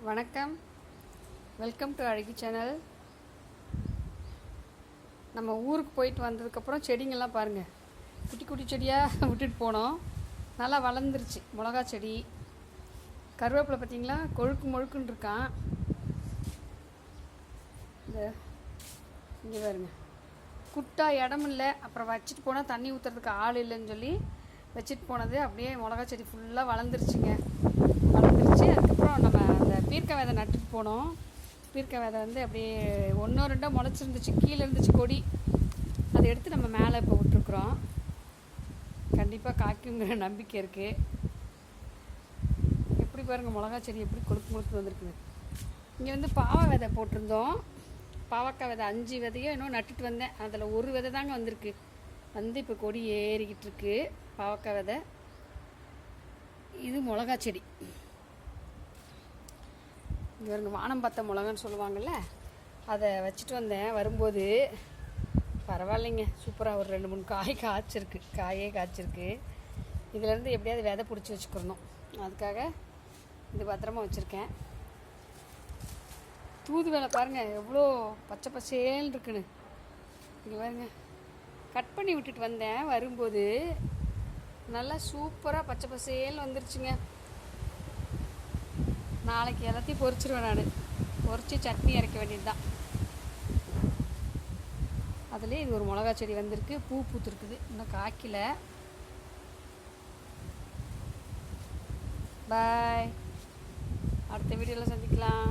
வணக்கம், welcome to அழகி channel. நம்ம ஊருக்கு போயிட்டு வந்ததுக்கப்புறம் செடிங்கள்லாம் பாருங்கள், குட்டி குட்டி செடியாக விட்டுட்டு போனோம். நல்லா வளர்ந்துருச்சு. மிளகா செடி, கருவேப்பிலை பார்த்திங்களா, கொழுக்கு முழுக்குன்னு இருக்கான். இந்த இங்கே பாருங்க, குட்டா இடம் இல்லை, அப்புறம் வச்சுட்டு போனால் தண்ணி ஊற்றுறதுக்கு ஆள் இல்லைன்னு சொல்லி வச்சுட்டு போனது அப்படியே மிளகா செடி ஃபுல்லாக வளர்ந்துருச்சுங்க. அதுக்கப்புறம் நம்ம அந்த பீர்க்க விதை நட்டுட்டு போனோம். பீர்க்க விதை வந்து அப்படியே ஒன்றோ ரெண்டோ முளைச்சிருந்துச்சு, கீழே இருந்துச்சு கொடி. அதை எடுத்து நம்ம மேலே இப்போ விட்டுருக்குறோம். கண்டிப்பாக காய்க்குங்கிற நம்பிக்கை இருக்குது. எப்படி பாருங்கள், மிளகா செடி எப்படி கொழுப்பு வந்திருக்குது. இங்கே வந்து பாவை விதை போட்டிருந்தோம். பாவக்காய் விதை 5 விதையோ இன்னும் நட்டுட்டு வந்தேன். அதில் ஒரு விதை தாங்க வந்திருக்கு. வந்து இப்போ கொடி ஏறிக்கிட்டு இருக்கு பாவக்காய் விதை. இது மிளகா செடி. இங்கே வருங்க, வானம் பார்த்த மிளகான்னு சொல்லுவாங்கள்ல, அதை வச்சுட்டு வந்தேன். வரும்போது பரவாயில்லைங்க, சூப்பராக ஒரு 2-3 காயே காய்ச்சிருக்கு. இதிலேருந்து எப்படியாவது விதை பிடிச்சி வச்சுக்கிறணும். அதுக்காக இது பத்திரமா வச்சுருக்கேன். தூதுவளை பாருங்கள் எவ்வளோ பச்சை பசேல்னு இருக்குன்னு. இங்கே பாருங்க, கட் பண்ணி விட்டுட்டு வந்தேன். வரும்போது நல்லா சூப்பராக பச்சை பசேல்னு வந்துருச்சுங்க. நாளைக்கு எல்லாத்தையும் பொரிச்சிருவேன். நான் பொரித்து சட்னி அரைக்க வேண்டியது தான். அதுலேயே இது ஒரு மிளகா செடி வந்திருக்கு, பூ பூத்துருக்குது, இன்னும் காய்க்கல. பாய், அடுத்த வீடியோவில் சந்திக்கலாம்.